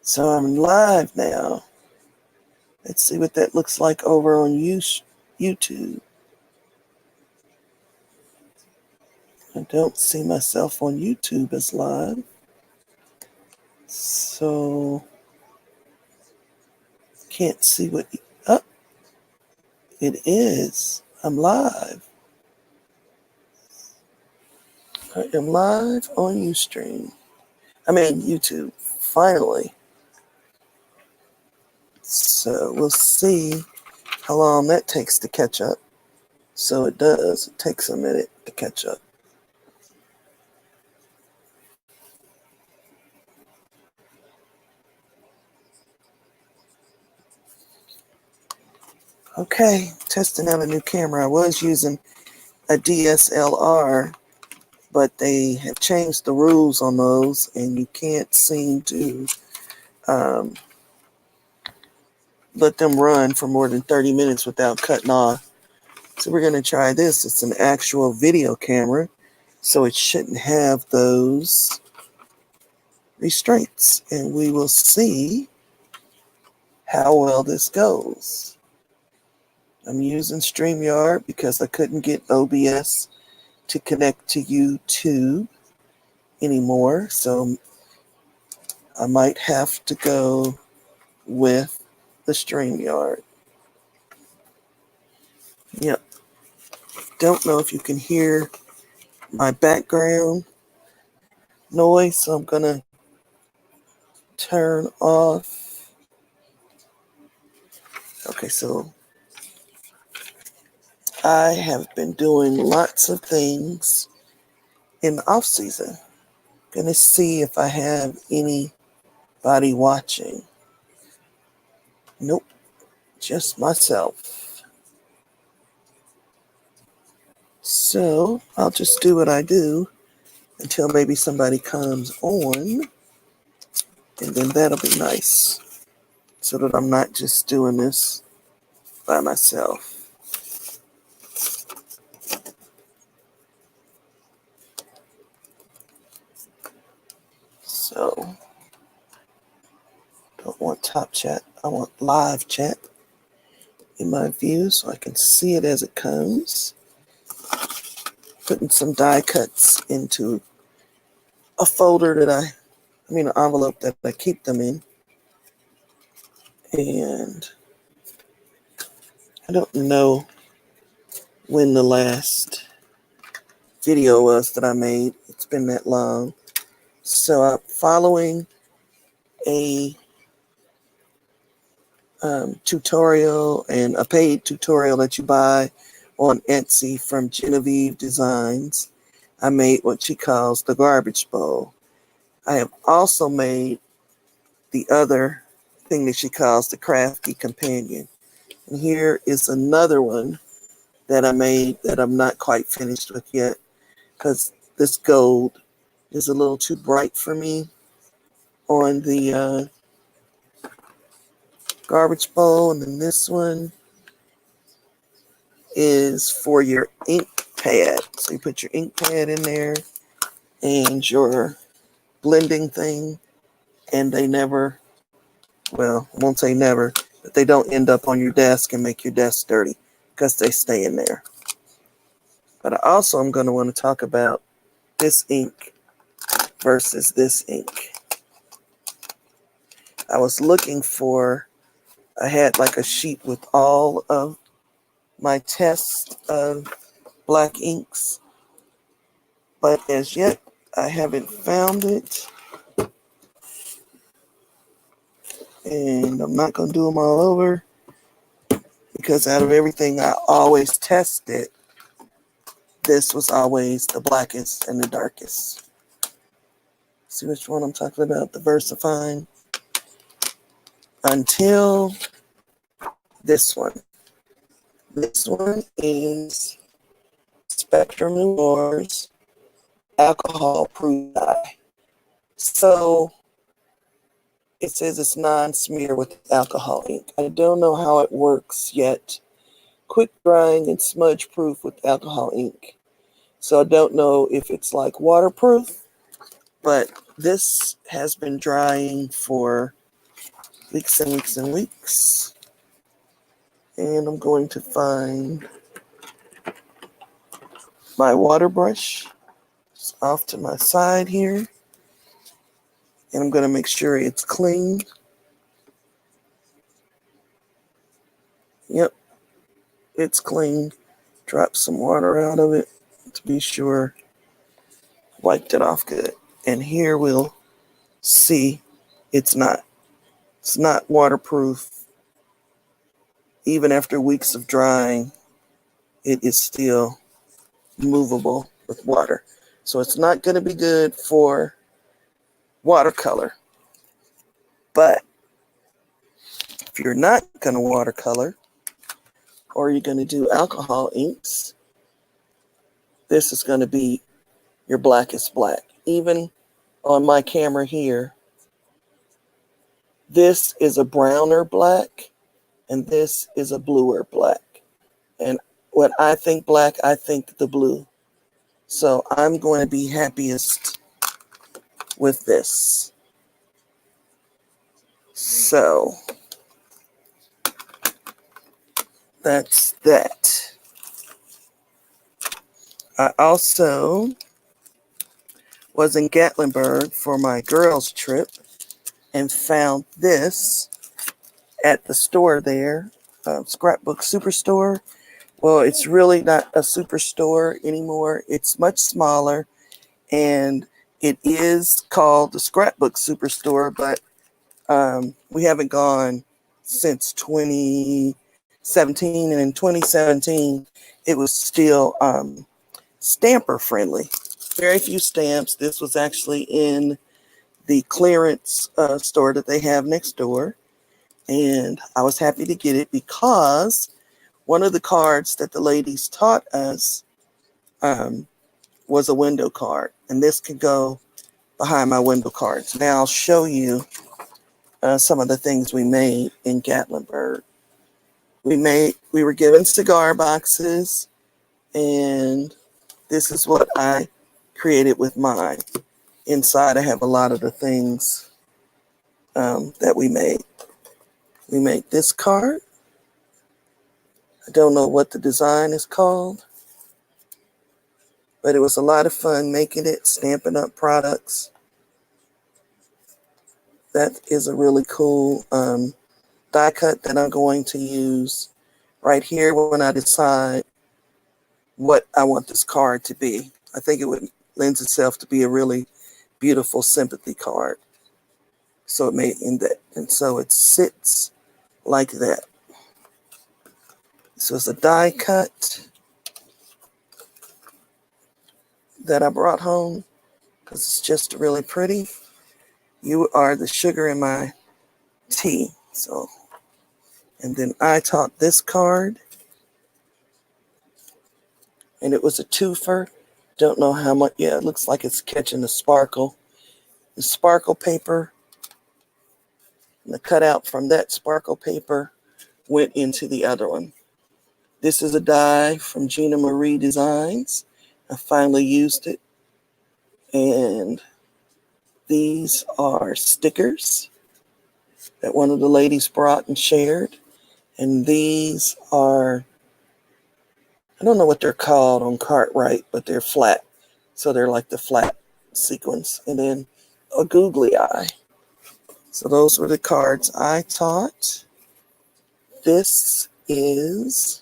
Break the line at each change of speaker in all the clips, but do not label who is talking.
So I'm live now. Let's see what that looks like over on YouTube. I don't see myself on YouTube as live. So can't see what. Oh, it is. I'm live. I am live on Ustream. I mean YouTube. Finally. So we'll see how long that takes to catch up. So it does. It takes a minute to catch up. Okay, testing out a new camera. I was using a DSLR, but they have changed the rules on those, and you can't seem to let them run for more than 30 minutes without cutting off. So we're going to try this. It's an actual video camera, so it shouldn't have those restraints, and we will see how well this goes. I'm using StreamYard because I couldn't get OBS to connect to YouTube anymore, so I might have to go with the StreamYard. Yep. Don't know if you can hear my background noise, so I'm going to turn off. Okay, so I have been doing lots of things in the off season. Gonna see if I have anybody watching. Nope, just myself. So I'll just do what I do until maybe somebody comes on, and then that'll be nice, so that I'm not just doing this by myself. So, don't want top chat. I want live chat in my view so I can see it as it comes. Putting some die cuts into a folder an envelope that I keep them in. And I don't know when the last video was that I made. It's been that long. So I'm following a tutorial and a paid tutorial that you buy on Etsy from Genevieve Designs. I made what she calls the garbage bowl. I have also made the other thing that she calls the crafty companion. And here is another one that I made that I'm not quite finished with yet, because this gold is a little too bright for me on the garbage bowl. And then this one is for your ink pad. So you put your ink pad in there and your blending thing, and they never, well, I won't say never, but they don't end up on your desk and make your desk dirty because they stay in there. But I also am going to want to talk about this ink versus this ink. I was looking for, I had like a sheet with all of my tests of black inks, but as yet I haven't found it, and I'm not going to do them all over because out of everything I always tested, this was always the blackest and the darkest. See which one I'm talking about, the VersaFine, until this one. This one is Spectrum Noir's alcohol proof dye. So it says it's non-smear with alcohol ink. I don't know how it works yet. Quick drying and smudge proof with alcohol ink. So I don't know if it's like waterproof, but this has been drying for weeks and weeks and weeks. And I'm going to find my water brush. It's off to my side here. And I'm going to make sure it's clean. Yep, it's clean. Drop some water out of it to be sure. Wiped it off good. And here we'll see it's not waterproof. Even after weeks of drying, it is still movable with water. So it's not going to be good for watercolor. But if you're not going to watercolor, or you're going to do alcohol inks, this is going to be your blackest black. Even on my camera here, this is a browner black, and this is a bluer black. And when I think black, I think the blue. So I'm going to be happiest with this. So that's that. I also was in Gatlinburg for my girls' trip and found this at the store there, Scrapbook Superstore. Well, it's really not a superstore anymore. It's much smaller, and it is called the Scrapbook Superstore, but we haven't gone since 2017, and in 2017, it was still stamper friendly. Very few stamps. This was actually in the clearance store that they have next door, and I was happy to get it because one of the cards that the ladies taught us was a window card, and this could go behind my window cards. Now I'll show you some of the things we made in Gatlinburg. We were given cigar boxes, and this is what I created with mine. Inside I have a lot of the things that we made. We made this card. I don't know what the design is called, but it was a lot of fun making it, stamping up products. That is a really cool die cut that I'm going to use right here when I decide what I want this card to be. I think it would lend itself to be a really beautiful sympathy card. So it made in that, and so it sits like that. This was a die cut that I brought home because it's just really pretty. You are the sugar in my tea. So, and then I taught this card, and it was a twofer. Don't know how much. Yeah, it looks like it's catching the sparkle. The sparkle paper, and the cutout from that sparkle paper went into the other one. This is a die from Gina Marie Designs. I finally used it. And these are stickers that one of the ladies brought and shared. And these are, I don't know what they're called on Cartwright, but they're flat. So they're like the flat sequins. And then a googly eye. So those were the cards I taught. This is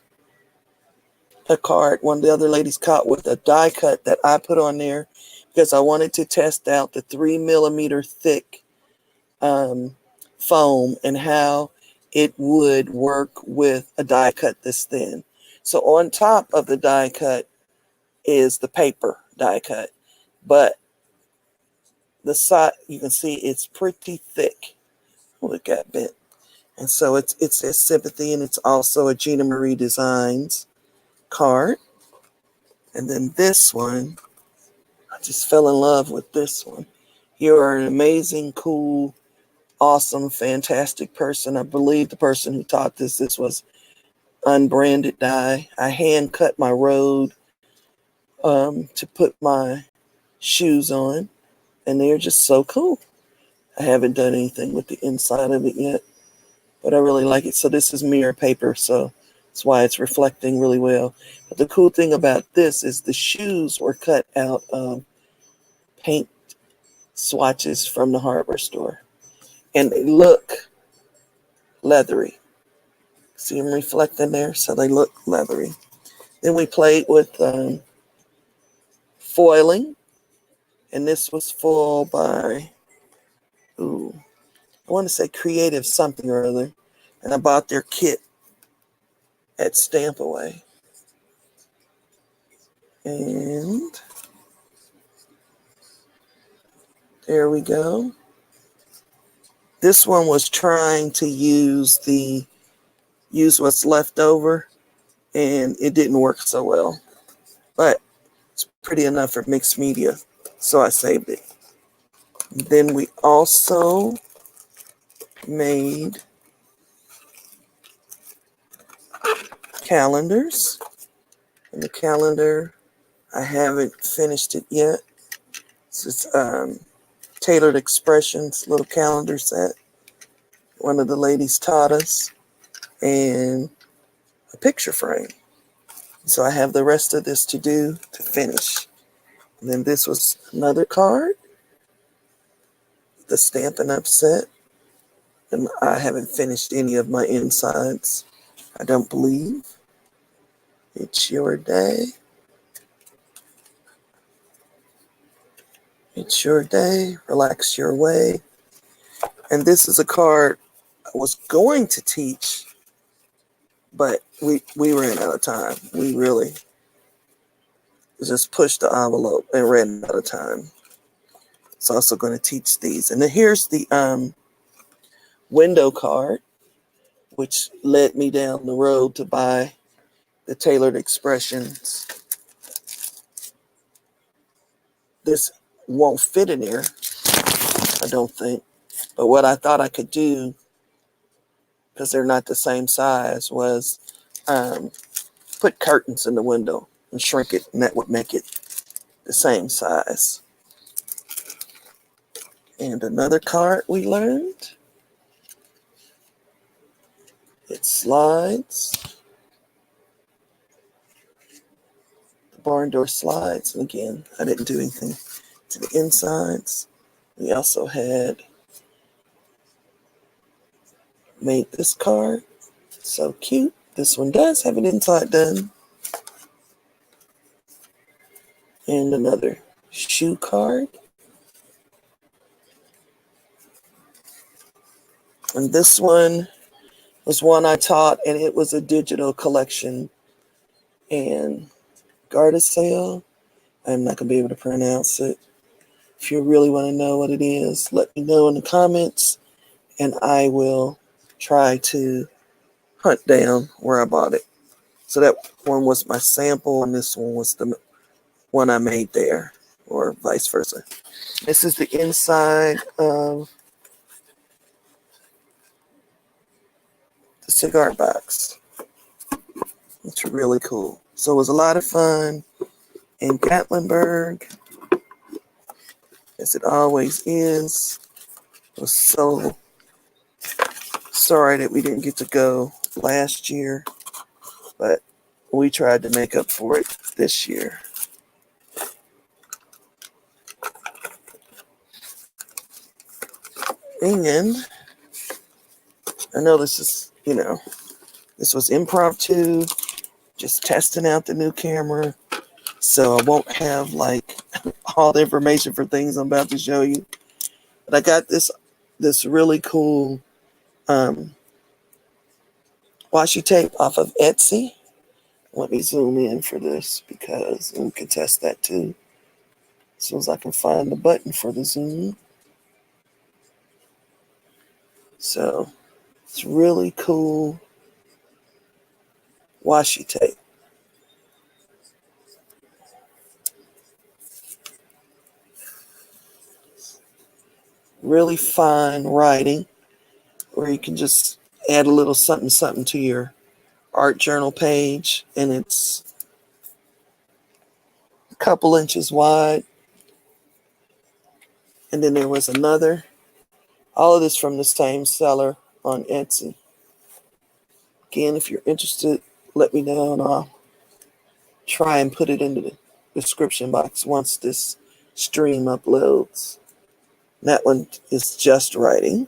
a card one of the other ladies caught with a die cut that I put on there because I wanted to test out the 3mm thick foam and how it would work with a die cut this thin. So on top of the die cut is the paper die cut, but the side, you can see it's pretty thick. Look at it. And so it's a sympathy, and it's also a Gina Marie Designs card. And then this one, I just fell in love with this one. You are an amazing, cool, awesome, fantastic person. I believe the person who taught this was unbranded dye. I hand cut my road to put my shoes on, and they're just so cool. I haven't done anything with the inside of it yet. but I really like it. So this is mirror paper, so that's why it's reflecting really well. But the cool thing about this is the shoes were cut out of paint swatches from the hardware store, and they look leathery. See them reflecting there? So they look leathery. Then we played with foiling, and this was foiled by, I want to say Creative something or other, and I bought their kit at Stamp Away. And there we go. This one was trying to use what's left over, and it didn't work so well. But it's pretty enough for mixed media, so I saved it. Then we also made calendars. And the calendar, I haven't finished it yet. It's Tailored Expressions little calendar set. One of the ladies taught us. And a picture frame. So I have the rest of this to do to finish. And then this was another card. The Stampin' Up set. And I haven't finished any of my insides, I don't believe. It's your day. It's your day. Relax your way. And this is a card I was going to teach, but we ran out of time. We really just pushed the envelope and ran out of time. It's also going to teach these. And then here's the window card, which led me down the road to buy the Tailored Expressions. This won't fit in here, I don't think. But what I thought I could do, because they're not the same size, was put curtains in the window and shrink it, and that would make it the same size. And another card we learned. It slides. The barn door slides. And again, I didn't do anything to the insides. We also had made this card. So cute. This one does have an inside done. And another shoe card. And this one was one I taught, and it was a digital collection. And Gardasil, I'm not going to be able to pronounce it. If you really want to know what it is, let me know in the comments, and I will try to hunt down where I bought it. So that one was my sample, and this one was the one I made there, or vice versa. This is the inside of the cigar box. It's really cool. So it was a lot of fun in Gatlinburg, as it always is. I was so sorry that we didn't get to go last year, but we tried to make up for it this year. And I know this is, this was impromptu, just testing out the new camera. So I won't have all the information for things I'm about to show you. But I got this really cool washi tape off of Etsy. Let me zoom in for this because we can test that too. As soon as I can find the button for the zoom. So it's really cool washi tape. Really fine writing where you can just add a little something something to your art journal page, and it's a couple inches wide. And then there was another. All of this from the same seller on Etsy. Again, if you're interested, let me know and I'll try and put it into the description box once this stream uploads. That one is just writing.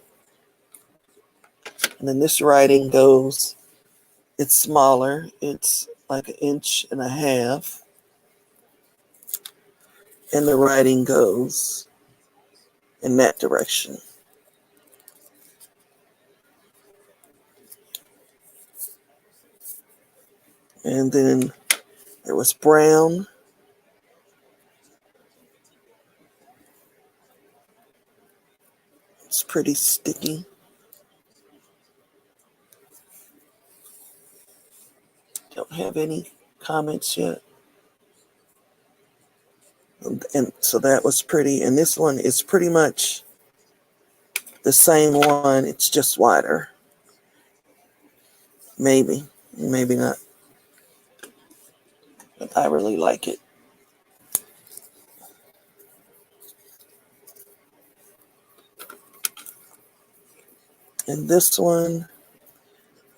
And then this writing goes, it's smaller. It's like 1.5 inches. And the writing goes in that direction. And then there was brown. It's pretty sticky. Don't have any comments yet. And so that was pretty. And this one is pretty much the same one. It's just wider. Maybe, maybe not. But I really like it. And this one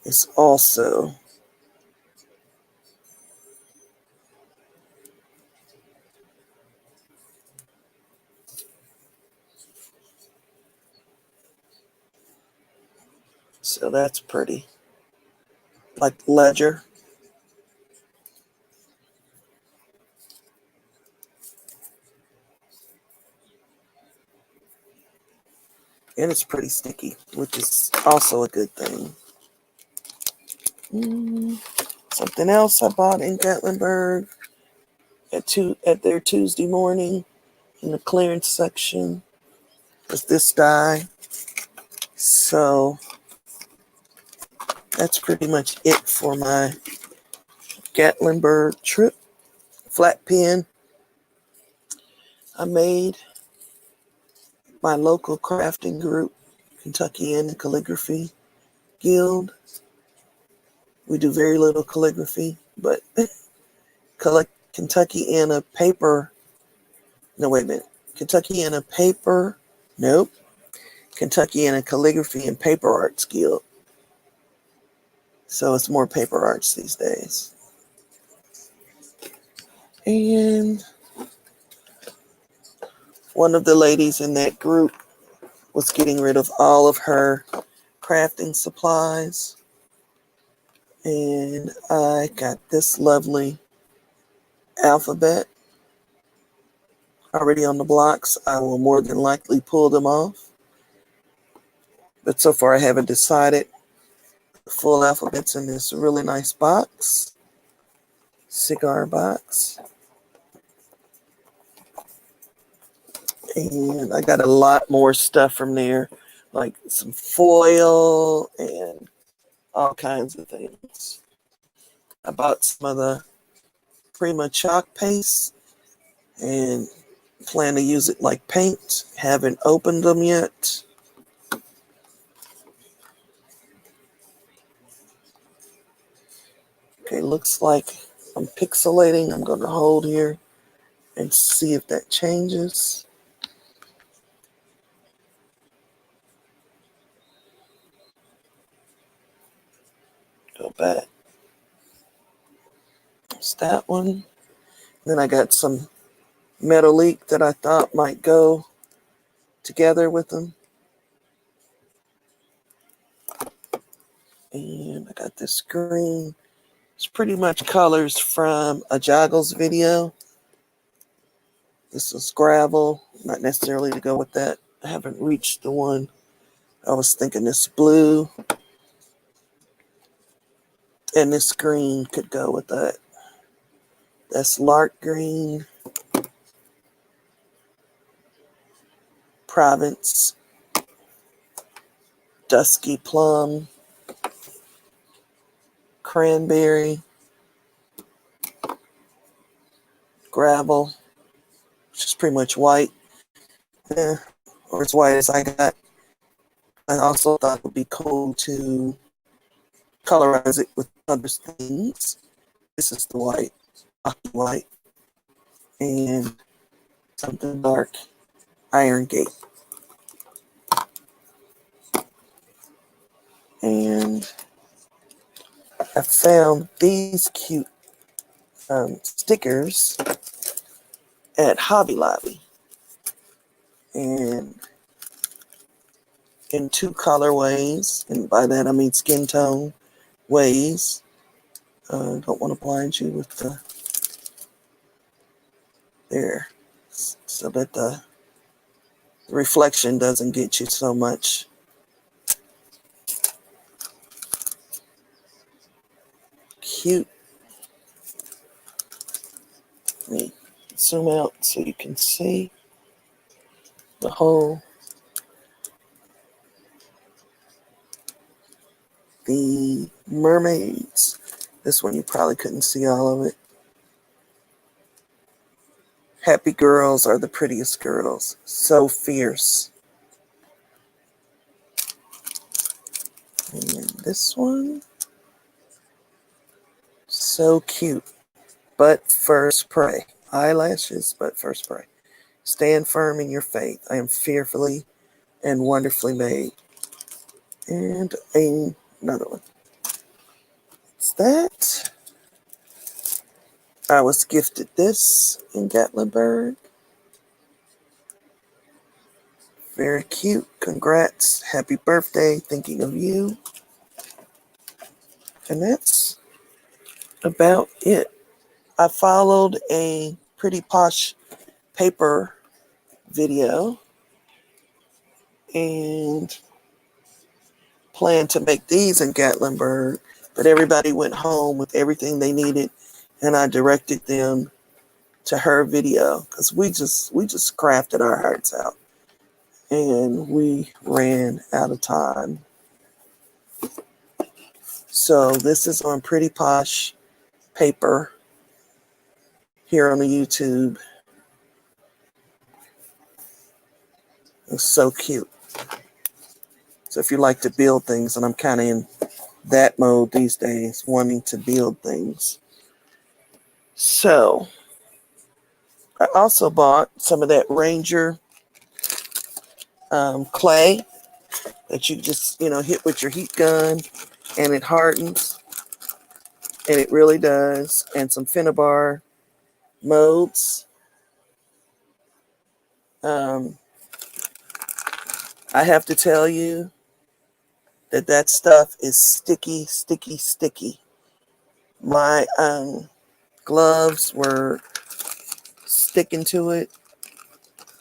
is also so that's pretty. Like ledger. And it's pretty sticky, which is also a good thing. Something else I bought in Gatlinburg at their Tuesday morning in the clearance section was this die. So that's pretty much it for my Gatlinburg trip. Flat pen. I made my local crafting group, Kentucky and Calligraphy Guild. We do very little calligraphy, but Kentucky and a paper. No, wait a minute. Kentucky and a paper. Nope. Kentucky and a Calligraphy and Paper Arts Guild. So it's more paper arts these days. And one of the ladies in that group was getting rid of all of her crafting supplies. And I got this lovely alphabet already on the blocks. I will more than likely pull them off. But so far I haven't decided. The full alphabet's in this really nice box. Cigar box. And I got a lot more stuff from there, like some foil and all kinds of things. I bought some of the Prima chalk paste and plan to use it like paint. Haven't opened them yet. Okay, looks like I'm pixelating. I'm going to hold here and see if that changes. Go back. There's that one. Then I got some metallique that I thought might go together with them. And I got this green. It's pretty much colors from a Joggles video. This is gravel, not necessarily to go with that. I haven't reached the one. I was thinking this blue and this green could go with that. That's lark green, Provence, dusky plum, cranberry, gravel, which is pretty much white, or as white as I got. I also thought it would be cool to colorize it with other things. This is the white, and something dark, Iron Gate. And I found these cute stickers at Hobby Lobby, and in 2 colorways, and by that I mean skin tone ways. Don't want to blind you with the there, so that the reflection doesn't get you so much. Cute. Let me zoom out so you can see the the mermaids. This one you probably couldn't see all of it. Happy girls are the prettiest girls. So fierce. And this one, so cute. But first pray. Eyelashes, but first pray. Stand firm in your faith. I am fearfully and wonderfully made. And another one. It's that. I was gifted this in Gatlinburg. Very cute. Congrats. Happy birthday. Thinking of you. And that's about it. I followed a Pretty Posh paper video and planned to make these in Gatlinburg, but everybody went home with everything they needed, and I directed them to her video because we just crafted our hearts out, and we ran out of time. So this is on Pretty Posh paper here on the YouTube. It's so cute. So if you like to build things, and I'm kind of in that mode these days, wanting to build things. So I also bought some of that Ranger clay that you just, hit with your heat gun and it hardens. And it really does. And some Finnabar molds. I have to tell you that stuff is sticky, sticky, sticky. My gloves were sticking to it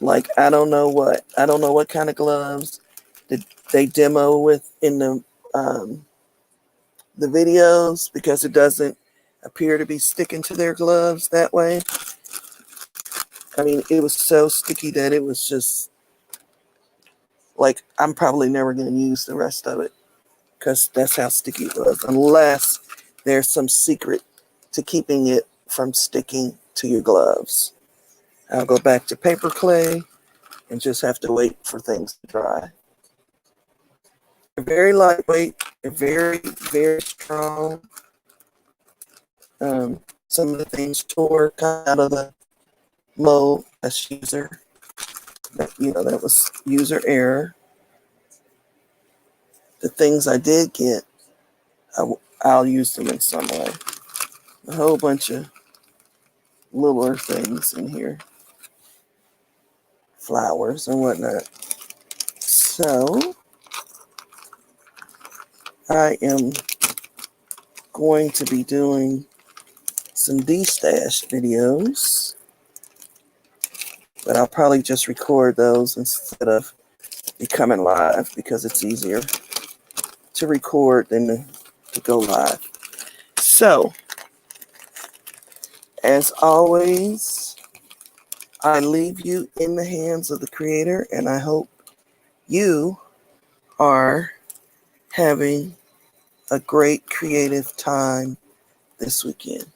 like I don't know what. I don't know what kind of gloves did they demo with in the videos, because it doesn't appear to be sticking to their gloves that way. I mean, it was so sticky that it was just like I'm probably never going to use the rest of it, because that's how sticky it was, unless there's some secret to keeping it from sticking to your gloves. I'll go back to paper clay and just have to wait for things to dry. They're very lightweight. They're very, very strong. Some of the things tore out of the mold. That's user. That was user error. The things I did get, I'll use them in some way. A whole bunch of littler things in here. Flowers and whatnot. So I am going to be doing some destash videos, but I'll probably just record those instead of becoming live, because it's easier to record than to go live. So, as always, I leave you in the hands of the Creator, and I hope you are having a great creative time this weekend.